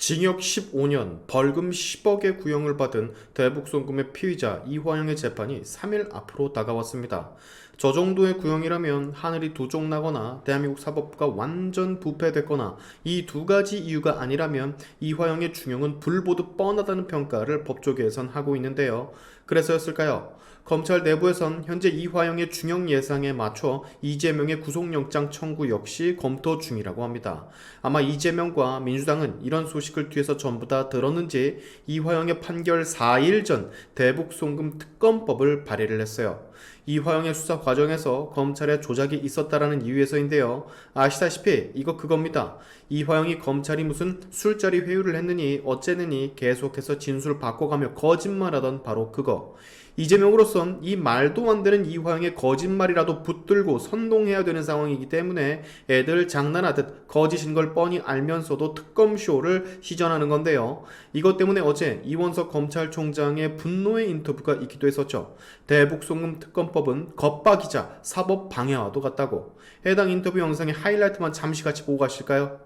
징역 15년, 벌금 10억의 구형을 받은 대북송금의 피의자 이화영의 재판이 3일 앞으로 다가왔습니다. 저 정도의 구형이라면 하늘이 두 쪽 나거나 대한민국 사법부가 완전 부패됐거나 이 두 가지 이유가 아니라면 이화영의 중형은 불보듯 뻔하다는 평가를 법조계에선 하고 있는데요. 그래서였을까요? 검찰 내부에선 현재 이화영의 중형 예상에 맞춰 이재명의 구속영장 청구 역시 검토 중이라고 합니다. 아마 이재명과 민주당은 이런 소식을 뒤에서 전부 다 들었는지 이화영의 판결 4일 전 대북송금 특검법을 발의를 했어요. 이화영의 수사 과정에서 검찰에 조작이 있었다라는 이유에서인데요. 아시다시피 이거 그겁니다. 이화영이 검찰이 무슨 술자리 회유를 했느니 어째느니 계속해서 진술 바꿔가며 거짓말하던 바로 그거. 이재명으로선 이 말도 안 되는 이화영의 거짓말이라도 붙들고 선동해야 되는 상황이기 때문에 애들 장난하듯 거짓인 걸 뻔히 알면서도 특검쇼를 시전하는 건데요. 이것 때문에 어제 이원석 검찰총장의 분노의 인터뷰가 있기도 했었죠. 대북송금 특검법은 겁박이자 사법 방해와도 같다고. 해당 인터뷰 영상의 하이라이트만 잠시 같이 보고 가실까요?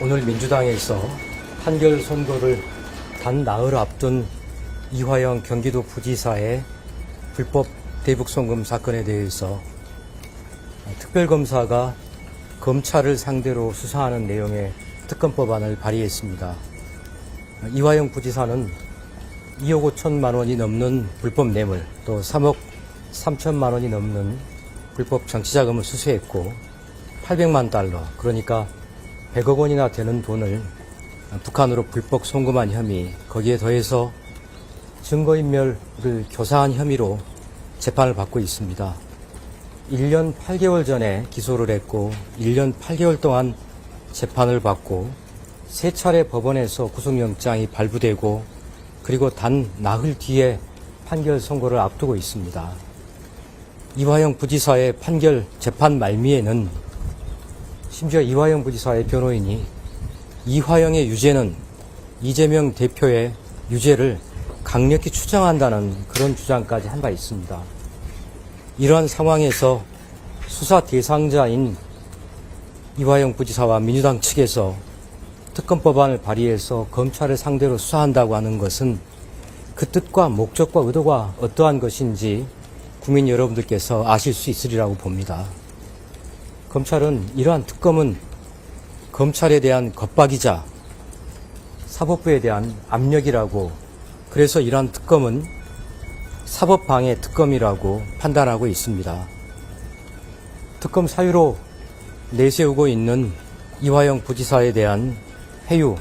오늘 민주당에서 판결 선고를 단 나흘 앞둔 이화영 경기도 부지사의 불법 대북송금 사건에 대해서 특별검사가 검찰을 상대로 수사하는 내용의 특검법안을 발의했습니다. 이화영 부지사는 2억 5천만 원이 넘는 불법 뇌물, 또 3억 3천만 원이 넘는 불법 정치자금을 수수했고 800만 달러, 그러니까 100억 원이나 되는 돈을 북한으로 불법 송금한 혐의, 거기에 더해서 증거인멸을 교사한 혐의로 재판을 받고 있습니다. 1년 8개월 전에 기소를 했고 1년 8개월 동안 재판을 받고 3차례 법원에서 구속영장이 발부되고 그리고 단 나흘 뒤에 판결 선고를 앞두고 있습니다. 이화영 부지사의 판결 재판 말미에는 심지어 이화영 부지사의 변호인이 이화영의 유죄는 이재명 대표의 유죄를 강력히 추정한다는 그런 주장까지 한 바 있습니다. 이러한 상황에서 수사 대상자인 이화영 부지사와 민주당 측에서 특검법안을 발의해서 검찰을 상대로 수사한다고 하는 것은 그 뜻과 목적과 의도가 어떠한 것인지 국민 여러분들께서 아실 수 있으리라고 봅니다. 검찰은 이러한 특검은 검찰에 대한 겁박이자 사법부에 대한 압력이라고, 그래서 이러한 특검은 사법방해 특검이라고 판단하고 있습니다. 특검 사유로 내세우고 있는 이화영 부지사에 대한 회유,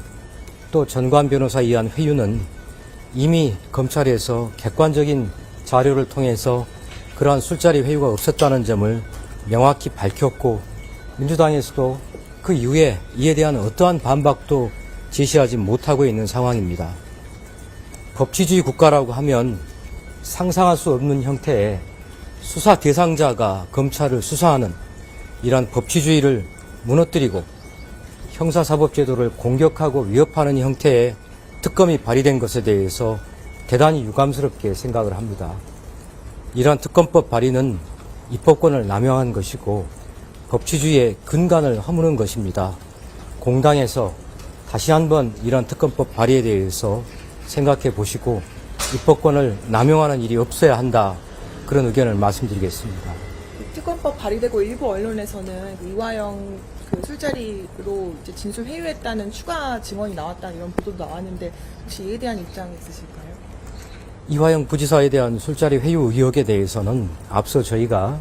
또 전관 변호사에 의한 회유는 이미 검찰에서 객관적인 자료를 통해서 그러한 술자리 회유가 없었다는 점을 명확히 밝혔고, 민주당에서도 그 이후에 이에 대한 어떠한 반박도 제시하지 못하고 있는 상황입니다. 법치주의 국가라고 하면 상상할 수 없는 형태의 수사 대상자가 검찰을 수사하는 이러한 법치주의를 무너뜨리고 형사사법제도를 공격하고 위협하는 형태의 특검이 발의된 것에 대해서 대단히 유감스럽게 생각을 합니다. 이러한 특검법 발의는 입법권을 남용한 것이고 법치주의의 근간을 허무는 것입니다. 공당에서 다시 한번 이러한 특검법 발의에 대해서 생각해 보시고 입법권을 남용하는 일이 없어야 한다, 그런 의견을 말씀드리겠습니다. 특검법 발의되고 일부 언론에서는 이화영 술자리로 이제 진술 회유했다는 추가 증언이 나왔다는 이런 보도도 나왔는데 혹시 이에 대한 입장이 있으실까요? 이화영 부지사에 대한 술자리 회유 의혹에 대해서는 앞서 저희가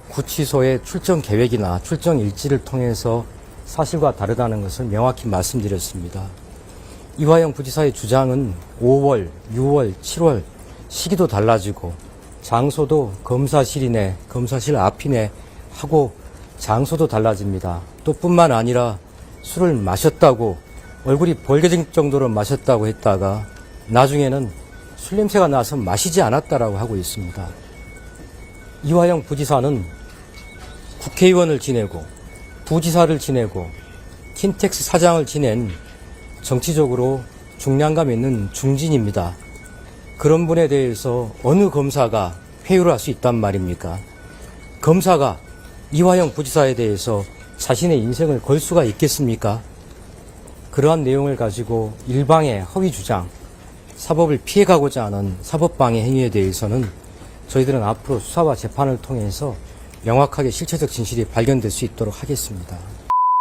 구치소의 출정 계획이나 출정 일지를 통해서 사실과 다르다는 것을 명확히 말씀드렸습니다. 이화영 부지사의 주장은 5월, 6월, 7월 시기도 달라지고 장소도 검사실이네, 검사실 앞이네 하고 장소도 달라집니다. 또 뿐만 아니라 술을 마셨다고, 얼굴이 벌개질 정도로 마셨다고 했다가 나중에는 술 냄새가 나서 마시지 않았다라고 하고 있습니다. 이화영 부지사는 국회의원을 지내고 부지사를 지내고 킨텍스 사장을 지낸 정치적으로 중량감 있는 중진입니다. 그런 분에 대해서 어느 검사가 회유를 할 수 있단 말입니까? 검사가 이화영 부지사에 대해서 자신의 인생을 걸 수가 있겠습니까? 그러한 내용을 가지고 일방의 허위 주장, 사법을 피해가고자 하는 사법방해 행위에 대해서는 저희들은 앞으로 수사와 재판을 통해서 명확하게 실체적 진실이 발견될 수 있도록 하겠습니다.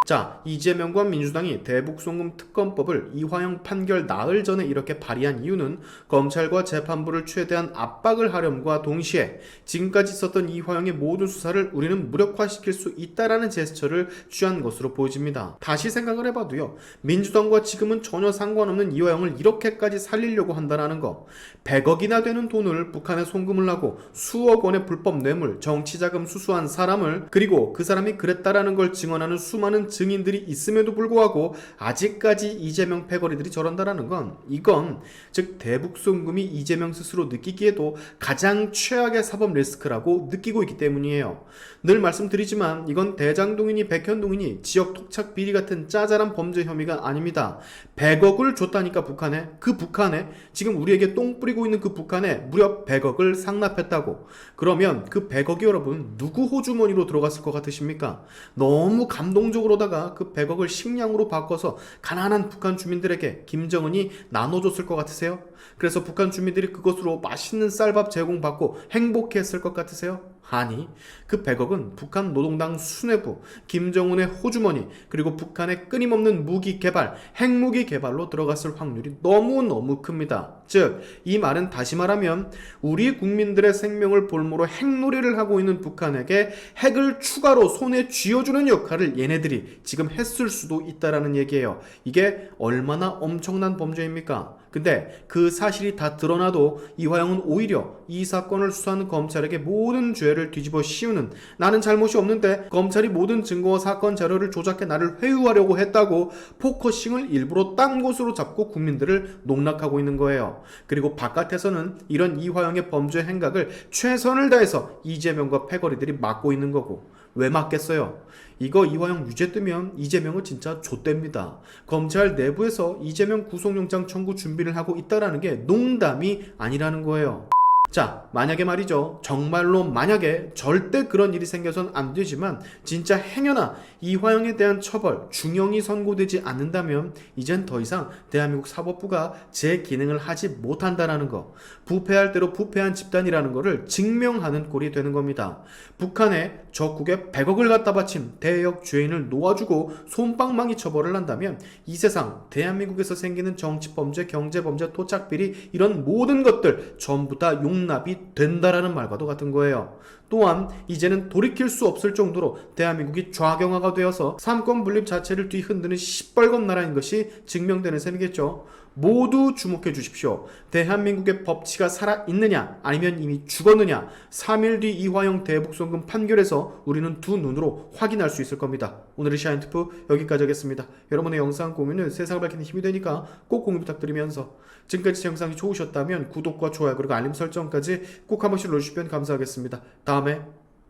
자, 이재명과 민주당이 대북송금 특검법을 이화영 판결 나흘 전에 이렇게 발의한 이유는 검찰과 재판부를 최대한 압박을 하렴과 동시에 지금까지 있었던 이화영의 모든 수사를 우리는 무력화시킬 수 있다라는 제스처를 취한 것으로 보여집니다. 다시 생각을 해봐도요, 민주당과 지금은 전혀 상관없는 이화영을 이렇게까지 살리려고 한다는 거, 100억이나 되는 돈을 북한에 송금을 하고 수억 원의 불법 뇌물, 정치자금 수수한 사람을, 그리고 그 사람이 그랬다라는 걸 증언하는 수많은 증인들이 있음에도 불구하고 아직까지 이재명 패거리들이 저런다라는 건, 이건 즉 대북송금이 이재명 스스로 느끼기에도 가장 최악의 사법 리스크라고 느끼고 있기 때문이에요. 늘 말씀드리지만 이건 대장동이니 백현동이니 지역 토착 비리 같은 짜잘한 범죄 혐의가 아닙니다. 100억을 줬다니까 북한에, 그 북한에, 지금 우리에게 똥 뿌리고 있는 그 북한에 무려 100억을 상납했다고. 그러면 그 100억이 여러분 누구 호주머니로 들어갔을 것 같으십니까? 너무 감동적으로다가 그 100억을 식량으로 바꿔서 가난한 북한 주민들에게 김정은이 나눠줬을 것 같으세요? 그래서 북한 주민들이 그것으로 맛있는 쌀밥 제공받고 행복했을 것 같으세요? 아니, 그 100억은 북한 노동당 수뇌부, 김정은의 호주머니, 그리고 북한의 끊임없는 무기 개발, 핵무기 개발로 들어갔을 확률이 너무너무 큽니다. 즉, 이 말은 다시 말하면 우리 국민들의 생명을 볼모로 핵놀이를 하고 있는 북한에게 핵을 추가로 손에 쥐어주는 역할을 얘네들이 지금 했을 수도 있다라는 얘기예요. 이게 얼마나 엄청난 범죄입니까? 근데 그 사실이 다 드러나도 이화영은 오히려 이 사건을 수사하는 검찰에게 모든 죄를 뒤집어 씌우는, 나는 잘못이 없는데 검찰이 모든 증거와 사건 자료를 조작해 나를 회유하려고 했다고 포커싱을 일부러 딴 곳으로 잡고 국민들을 농락하고 있는 거예요. 그리고 바깥에서는 이런 이화영의 범죄 행각을 최선을 다해서 이재명과 패거리들이 막고 있는 거고. 왜 막겠어요? 이거 이화영 유죄 뜨면 이재명은 진짜 좆됩니다. 검찰 내부에서 이재명 구속영장 청구 준비를 하고 있다라는 게 농담이 아니라는 거예요. 자, 만약에 말이죠. 정말로 만약에 절대 그런 일이 생겨선 안 되지만 진짜 행여나 이화영에 대한 처벌, 중형이 선고되지 않는다면 이젠 더 이상 대한민국 사법부가 제 기능을 하지 못한다라는 거, 부패할 대로 부패한 집단이라는 거를 증명하는 꼴이 되는 겁니다. 북한에 적국에 100억을 갖다 바친 대역 죄인을 놓아주고 솜방망이 처벌을 한다면 이 세상 대한민국에서 생기는 정치범죄, 경제범죄, 토착비리 이런 모든 것들 전부 다 용납이 된다라는 말과도 같은 거예요. 또한 이제는 돌이킬 수 없을 정도로 대한민국이 좌경화가 되어서 삼권 분립 자체를 뒤흔드는 시뻘건 나라인 것이 증명되는 셈이겠죠. 모두 주목해 주십시오. 대한민국의 법치가 살아있느냐 아니면 이미 죽었느냐 3일 뒤 이화영 대북송금 판결에서 우리는 두 눈으로 확인할 수 있을 겁니다. 오늘의 시아인투프 여기까지 하겠습니다. 여러분의 영상 공유는 세상을 밝히는 힘이 되니까 꼭 공유 부탁드리면서 지금까지 제 영상이 좋으셨다면 구독과 좋아요 그리고 알림 설정까지 꼭 한 번씩 눌러주시면 감사하겠습니다. 다음에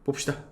봅시다.